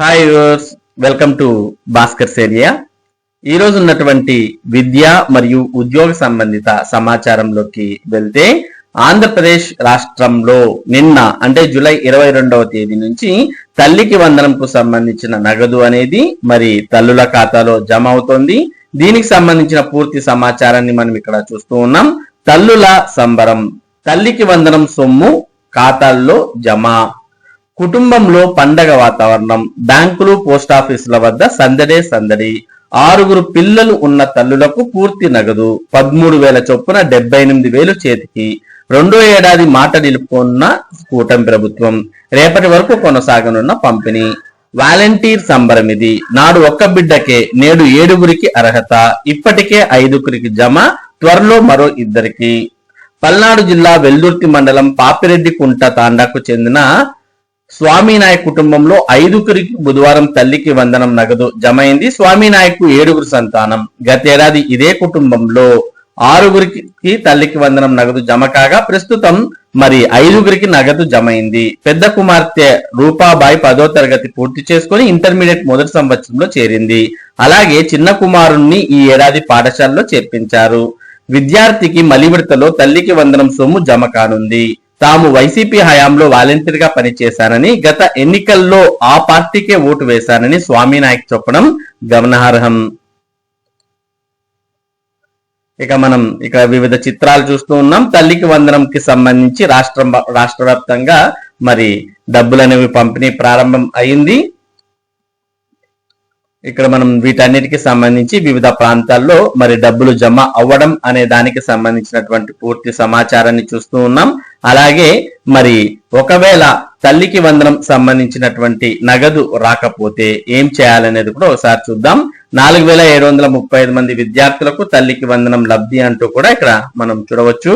Hi viewers, welcome to Bhaskar's area. ఈ రోజు ఉన్నటువంటి విద్య మరియు ఉద్యోగ సంబంధిత సమాచారంలోకి వెళ్తే, ఆంధ్రప్రదేశ్ రాష్ట్రంలో నిన్న అంటే జూలై 22వ తేదీ నుంచి తల్లికి వందనంకు సంబంధించిన నగదు అనేది మరి తల్లుల ఖాతాలో జమ అవుతోంది. దీనికి సంబంధించిన పూర్తి సమాచారాన్ని మనం ఇక్కడ చూస్తూ ఉన్నాం. తల్లుల సంబరం, తల్లికి వందనం సొమ్ము ఖాతాల్లో జమ, కుటుంబంలో పండగ వాతావరణం, బ్యాంకులు పోస్టాఫీసుల వద్ద సందడే సందడి. 6 పిల్లలు ఉన్న తల్లులకు పూర్తి నగదు 13,000 చొప్పున 78,000 చేతికి. రెండో ఏడాది మాట నిలుపుకున్న కూటమి ప్రభుత్వం. రేపటి వరకు కొనసాగనున్న పంపిణీ. వాలంటీర్ సంబరం ఇది. నాడు ఒక్క బిడ్డకే, నేడు 7 అర్హత. ఇప్పటికే 5 జమ, త్వరలో మరో 2. పల్నాడు జిల్లా వెల్దుర్తి మండలం పాపిరెడ్డి కుంట తాండాకు చెందిన స్వామినాయక్ కుటుంబంలో 5 బుధవారం తల్లికి వందనం నగదు జమైంది. స్వామినాయక్ 7 సంతానం. గతేడాది ఇదే కుటుంబంలో 6 తల్లికి వందనం నగదు జమ కాగా, ప్రస్తుతం మరి 5 నగదు జమైంది. పెద్ద కుమార్తె రూపాబాయి 10వ తరగతి పూర్తి చేసుకుని ఇంటర్మీడియట్ మొదటి సంవత్సరంలో చేరింది. అలాగే చిన్న కుమారుణ్ణి ఈ ఏడాది పాఠశాలలో చేర్పించారు. విద్యార్థికి మలి విడతలో తల్లికి వందనం సొమ్ము జమ కానుంది. తాము వైసీపీ హయాంలో వాలంటీర్ గా పనిచేశానని, గత ఎన్నికల్లో ఆ పార్టీకే ఓటు వేశానని స్వామినాయక్ చెప్పడం గమనార్హం. ఇక మనం ఇక్కడ వివిధ చిత్రాలు చూస్తూ ఉన్నాం. తల్లికి వందనంకి సంబంధించి రాష్ట్ర వ్యాప్తంగా మరి డబ్బులు అనేవి పంపిణీ ప్రారంభం అయింది. ఇక్కడ మనం వీటన్నిటికి సంబంధించి వివిధ ప్రాంతాల్లో మరి డబ్బులు జమ అవ్వడం అనే దానికి సంబంధించినటువంటి పూర్తి సమాచారాన్ని చూస్తూ ఉన్నాం. అలాగే మరి ఒకవేళ తల్లికి వందనం సంబంధించినటువంటి నగదు రాకపోతే ఏం చేయాలనేది కూడా ఒకసారి చూద్దాం. 4,735 మంది విద్యార్థులకు తల్లికి వందనం లబ్ధి అంటూ కూడా ఇక్కడ మనం చూడవచ్చు.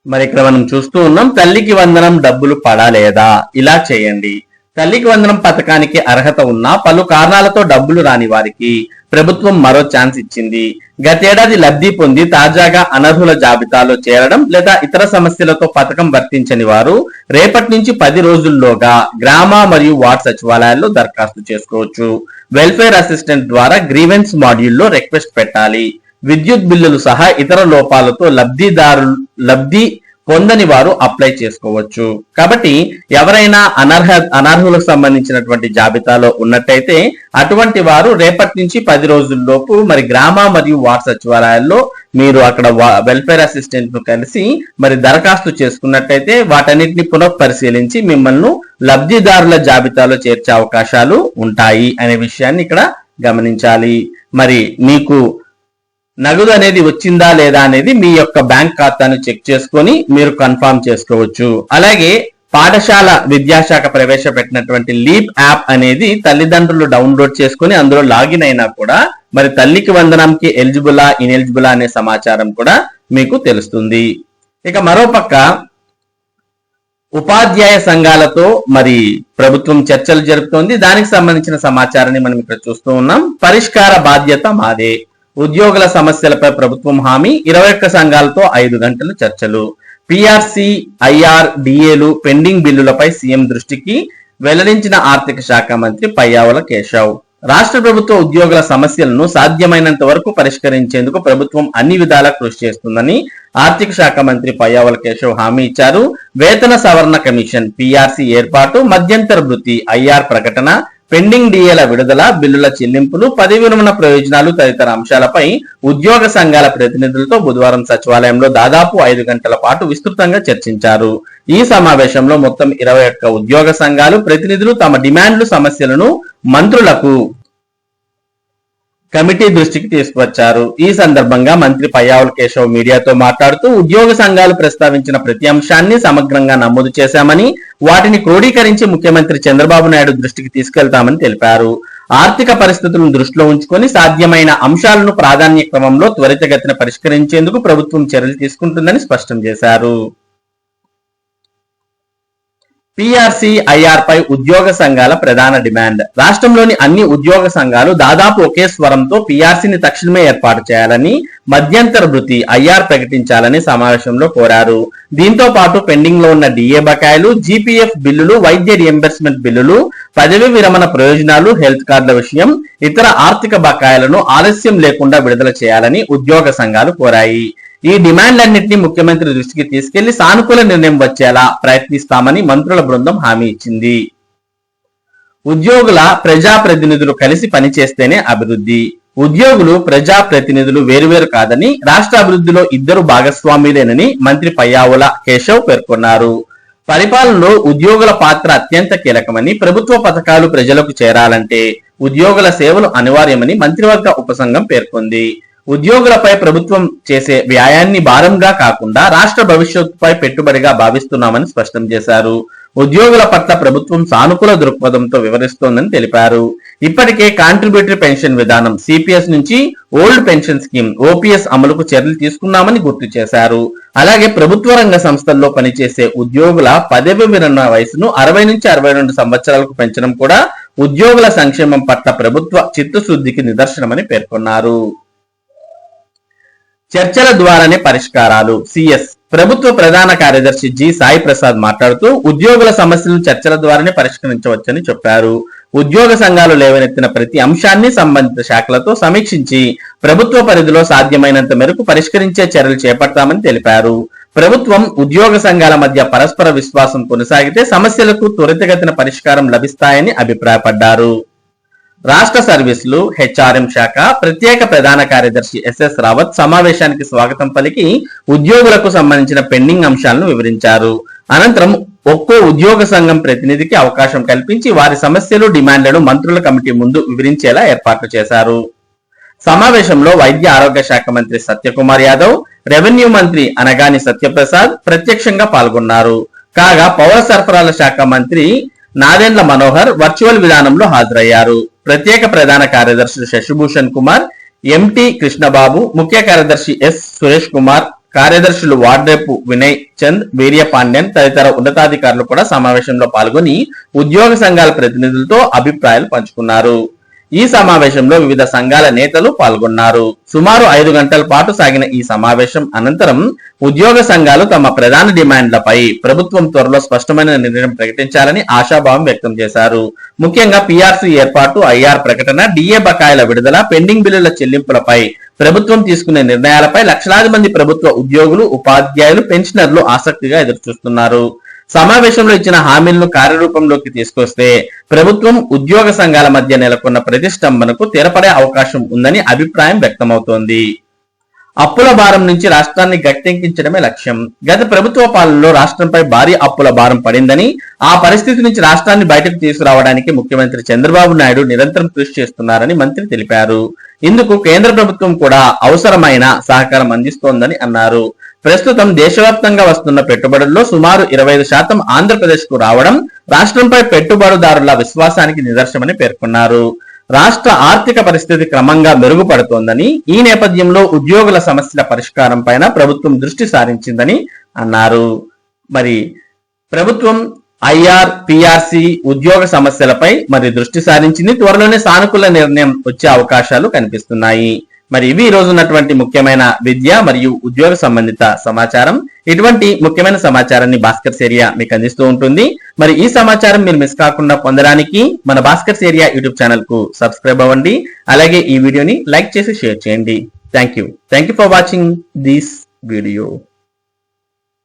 మరి ఇక్కడ మనం చూస్తూ ఉన్నాం, తల్లికి వందనం డబ్బులు పడాలేదా, ఇలా చేయండి. తల్లికి వందనం పథకానికి అర్హత ఉన్నా పలు కారణాలతో డబ్బులు రాని వారికి ప్రభుత్వం మరో ఛాన్స్ ఇచ్చింది. గతేడాది లబ్ధి పొంది తాజాగా అనర్హుల జాబితాలో చేరడం లేదా ఇతర సమస్యలతో పథకం వర్తించని వారు రేపటి నుంచి 10 రోజుల్లోగా గ్రామ మరియు వార్డు సచివాలయాల్లో దరఖాస్తు చేసుకోవచ్చు. వెల్ఫేర్ అసిస్టెంట్ ద్వారా గ్రీవెన్స్ మాడ్యూల్లో రిక్వెస్ట్ పెట్టాలి. విద్యుత్ బిల్లులు సహా ఇతర లోపాలతో లబ్ధి పొందని వారు అప్లై చేసుకోవచ్చు. కాబట్టి ఎవరైనా అనర్హులకు సంబంధించినటువంటి జాబితాలో ఉన్నట్టయితే అటువంటి వారు రేపటి నుంచి 10 రోజుల్లోపు మరి గ్రామ మరియు వార్డు సచివాలయాల్లో మీరు అక్కడ వెల్ఫేర్ అసిస్టెంట్ ను కలిసి మరి దరఖాస్తు చేసుకున్నట్టయితే వాటన్నిటిని పునఃపరిశీలించి మిమ్మల్ని లబ్ధిదారుల జాబితాలో చేర్చే అవకాశాలు ఉంటాయి అనే విషయాన్ని ఇక్కడ గమనించాలి. మరి మీకు నగదు అనేది వచ్చిందా లేదా అనేది మీ యొక్క బ్యాంక్ ఖాతాను చెక్ చేసుకొని మీరు కన్ఫర్మ్ చేసుకోవచ్చు. అలాగే పాఠశాల విద్యాశాఖ ప్రవేశపెట్టినటువంటి లీప్ యాప్ అనేది తల్లిదండ్రులు డౌన్లోడ్ చేసుకుని అందులో లాగిన్ అయినా కూడా మరి తల్లికి వందనంకి ఎలిజిబులా ఇనెలిజిబులా అనే సమాచారం కూడా మీకు తెలుస్తుంది. ఇక మరోపక్క ఉపాధ్యాయ సంఘాలతో మరి ప్రభుత్వం చర్చలు జరుపుతోంది. దానికి సంబంధించిన సమాచారాన్ని మనం ఇక్కడ చూస్తూ ఉన్నాం. పరిష్కార బాధ్యత మాదే, ఉద్యోగుల సమస్యలపై ప్రభుత్వం హామీ. 21 సంఘాలతో 5 గంటలు చర్చలు. పిఆర్సి, ఐఆర్, డిఏలు పెండింగ్ బిల్లులపై సీఎం దృష్టికి వెల్లడించిన ఆర్థిక శాఖ మంత్రి పయ్యావుల కేశవ్. రాష్ట్ర ప్రభుత్వ ఉద్యోగుల సమస్యలను సాధ్యమైనంత వరకు పరిష్కరించేందుకు ప్రభుత్వం అన్ని విధాలా కృషి చేస్తుందని ఆర్థిక శాఖ మంత్రి పయ్యావుల కేశవ్ హామీ ఇచ్చారు. వేతన సవరణ కమిషన్, పిఆర్సి ఏర్పాటు, మధ్యంతర వృత్తి, ఐఆర్ ప్రకటన, పెండింగ్ డిఏల విడుదల, బిల్లుల చెల్లింపులు, పదవి విరమణ ప్రయోజనాలు తదితర అంశాలపై ఉద్యోగ సంఘాల ప్రతినిధులతో బుధవారం సచివాలయంలో దాదాపు 5 గంటల పాటు విస్తృతంగా చర్చించారు. ఈ సమావేశంలో మొత్తం 21 ఉద్యోగ సంఘాలు ప్రతినిధులు తమ డిమాండ్లు, సమస్యలను మంత్రులకు కమిటీ దృష్టికి తీసుకువచ్చారు. ఈ సందర్భంగా మంత్రి పయ్యావుల కేశవ్ మీడియాతో మాట్లాడుతూ ఉద్యోగ సంఘాలు ప్రస్తావించిన ప్రతి అంశాన్ని సమగ్రంగా నమోదు చేశామని, వాటిని క్రోడీకరించి ముఖ్యమంత్రి చంద్రబాబు నాయుడు దృష్టికి తీసుకెళ్తామని తెలిపారు. ఆర్థిక పరిస్థితులను దృష్టిలో ఉంచుకొని సాధ్యమైన అంశాలను ప్రాధాన్య క్రమంలో త్వరితగతిన పరిష్కరించేందుకు ప్రభుత్వం చర్యలు తీసుకుంటుందని స్పష్టం చేశారు. పిఆర్సీ ఐఆర్ పై ఉద్యోగ సంఘాల ప్రధాన డిమాండ్. రాష్ట్రంలోని అన్ని ఉద్యోగ సంఘాలు దాదాపు ఒకే స్వరంతో పిఆర్సీని తక్షణమే ఏర్పాటు చేయాలని, మధ్యంతర భృతి ఐఆర్ ప్రకటించాలని సమావేశంలో కోరారు. దీంతో పాటు పెండింగ్ లో ఉన్న డిఏ బకాయిలు, జీపీఎఫ్ బిల్లులు, వైద్య రియంబర్స్మెంట్ బిల్లులు, పదవి విరమణ ప్రయోజనాలు, హెల్త్ కార్డుల విషయం, ఇతర ఆర్థిక బకాయిలను ఆలస్యం లేకుండా విడుదల చేయాలని ఉద్యోగ సంఘాలు కోరాయి. ఈ డిమాండ్లన్నింటినీ ముఖ్యమంత్రి దృష్టికి తీసుకెళ్లి సానుకూల నిర్ణయం వచ్చేలా ప్రయత్నిస్తామని మంత్రుల బృందం హామీ ఇచ్చింది. ఉద్యోగుల ప్రజాప్రతినిధులు కలిసి పనిచేస్తేనే అభివృద్ధి. ఉద్యోగులు ప్రజాప్రతినిధులు వేరువేరు కాదని, రాష్ట్ర అభివృద్ధిలో ఇద్దరు భాగస్వాములేనని మంత్రి పయ్యావుల కేశవ్ పేర్కొన్నారు. పరిపాలనలో ఉద్యోగుల పాత్ర అత్యంత కీలకమని, ప్రభుత్వ పథకాలు ప్రజలకు చేరాలంటే ఉద్యోగుల సేవలు అనివార్యమని మంత్రివర్గ ఉపసంఘం పేర్కొంది. ఉద్యోగులపై ప్రభుత్వం చేసే వ్యయాన్ని భారంగా కాకుండా రాష్ట్ర భవిష్యత్తుపై పెట్టుబడిగా భావిస్తున్నామని స్పష్టం చేశారు. ఉద్యోగుల పట్ల ప్రభుత్వం సానుకూల దృక్పథంతో వివరిస్తోందని తెలిపారు. ఇప్పటికే కాంట్రిబ్యూటరీ పెన్షన్ విధానం సిపిఎస్ నుంచి ఓల్డ్ పెన్షన్ స్కీమ్ ఓపీఎస్ అమలుకు చర్యలు తీసుకున్నామని గుర్తు చేశారు. అలాగే ప్రభుత్వ రంగ సంస్థల్లో పనిచేసే ఉద్యోగుల పదవి విరమణ వయసును 60 నుంచి 62 సంవత్సరాలకు పెంచడం కూడా ఉద్యోగుల సంక్షేమం పట్ల ప్రభుత్వ చిత్తశుద్ధికి నిదర్శనమని పేర్కొన్నారు. చర్చల ద్వారానే పరిష్కారాలు. సిఎస్ ప్రభుత్వ ప్రధాన కార్యదర్శి జి సాయి ప్రసాద్ మాట్లాడుతూ ఉద్యోగుల సమస్యలను చర్చల ద్వారానే పరిష్కరించవచ్చని చెప్పారు. ఉద్యోగ సంఘాలు లేవనెత్తిన ప్రతి అంశాన్ని సంబంధిత శాఖలతో సమీక్షించి ప్రభుత్వ పరిధిలో సాధ్యమైనంత మేరకు పరిష్కరించే చర్యలు చేపడతామని తెలిపారు. ప్రభుత్వం ఉద్యోగ సంఘాల మధ్య పరస్పర విశ్వాసం కొనసాగితే సమస్యలకు త్వరితగతిన పరిష్కారం లభిస్తాయని అభిప్రాయపడ్డారు. రాష్ట్ర సర్వీసులు హెచ్ఆర్ఎం శాఖ ప్రత్యేక ప్రధాన కార్యదర్శి ఎస్ఎస్ రావత్ సమావేశానికి స్వాగతం పలికి ఉద్యోగులకు సంబంధించిన పెండింగ్ అంశాలను వివరించారు. అనంతరం ఒక్కో ఉద్యోగ సంఘం ప్రతినిధికి అవకాశం కల్పించి వారి సమస్యలు, డిమాండ్లను మంత్రుల కమిటీ ముందు వివరించేలా ఏర్పాట్లు చేశారు. సమావేశంలో వైద్య ఆరోగ్య శాఖ మంత్రి సత్యకుమార్ యాదవ్, రెవెన్యూ మంత్రి అనగాని సత్యప్రసాద్ ప్రత్యక్షంగా పాల్గొన్నారు. కాగా పౌర సరఫరాల శాఖ మంత్రి నాదెండ్ల మనోహర్ వర్చువల్ విధానంలో హాజరయ్యారు. ప్రత్యేక ప్రధాన కార్యదర్శి శశిభూషణ్ కుమార్, ఎంటి కృష్ణబాబు, ముఖ్య కార్యదర్శి ఎస్ సురేష్ కుమార్, కార్యదర్శులు వార్డేపు వినయ్ చంద్, వీర్య పాండ్యన్ తదితర ఉన్నతాధికారులు కూడా సమావేశంలో పాల్గొని ఉద్యోగ సంఘాల ప్రతినిధులతో అభిప్రాయాలు పంచుకున్నారు. ఈ సమావేశంలో వివిధ సంఘాల నేతలు పాల్గొన్నారు. సుమారు 5 గంటల పాటు సాగిన ఈ సమావేశం అనంతరం ఉద్యోగ సంఘాలు తమ ప్రధాన డిమాండ్లపై ప్రభుత్వం త్వరలో స్పష్టమైన నిర్ణయం ప్రకటించాలని ఆశాభావం వ్యక్తం చేశారు. ముఖ్యంగా పిఆర్సీ ఏర్పాటు, ఐఆర్ ప్రకటన, డిఏ బకాయిల విడుదల, పెండింగ్ బిల్లుల చెల్లింపులపై ప్రభుత్వం తీసుకునే నిర్ణయాలపై లక్షలాది మంది ప్రభుత్వ ఉద్యోగులు, ఉపాధ్యాయులు, పెన్షనర్లు ఆసక్తిగా ఎదురుచూస్తున్నారు. సమావేశంలో ఇచ్చిన హామీలను కార్యరూపంలోకి తీసుకొస్తే ప్రభుత్వం, ఉద్యోగ సంఘాల మధ్య నెలకొన్న ప్రతిష్టంభనకు తెరపడే అవకాశం ఉందని అభిప్రాయం వ్యక్తమవుతోంది. అప్పుల భారం నుంచి రాష్ట్రాన్ని గట్టెక్కించడమే లక్ష్యం. గత ప్రభుత్వ పాలనలో రాష్ట్రంపై భారీ అప్పుల భారం పడిందని, ఆ పరిస్థితి నుంచి రాష్ట్రాన్ని బయటకు తీసుకురావడానికి ముఖ్యమంత్రి చంద్రబాబు నాయుడు నిరంతరం కృషి చేస్తున్నారని మంత్రి తెలిపారు. ఇందుకు కేంద్ర ప్రభుత్వం కూడా అవసరమైన సహకారం అందిస్తోందని అన్నారు. ప్రస్తుతం దేశవ్యాప్తంగా వస్తున్న పెట్టుబడుల్లో సుమారు 25% ఆంధ్రప్రదేశ్ కు రావడం రాష్ట్రంపై పెట్టుబడిదారుల విశ్వాసానికి నిదర్శనమని పేర్కొన్నారు. రాష్ట్ర ఆర్థిక పరిస్థితి క్రమంగా మెరుగుపడుతోందని, ఈ నేపథ్యంలో ఉద్యోగుల సమస్యల పరిష్కారం పైన ప్రభుత్వం దృష్టి సారించిందని అన్నారు. మరి ప్రభుత్వం ఐఆర్, పిఆర్సీ ఉద్యోగ సమస్యలపై దృష్టి సారించింది. త్వరలోనే సానుకూల నిర్ణయం వచ్చే అవకాశాలు కనిపిస్తున్నాయి. మరి ఇవి ఈ రోజు ఉన్నటువంటి ముఖ్యమైన విద్య మరియు ఉద్యోగ సంబంధిత సమాచారం. ఇటువంటి ముఖ్యమైన సమాచారాన్ని భాస్కర్స్ ఏరియా మీకు అందిస్తూ ఉంటుంది. మరి ఈ సమాచారం మీరు మిస్ కాకుండా పొందడానికి మన భాస్కర్స్ ఏరియా యూట్యూబ్ ఛానల్ కు సబ్స్క్రైబ్ అవ్వండి. అలాగే ఈ వీడియోని లైక్ చేసి షేర్ చేయండి. Thank you for watching this video.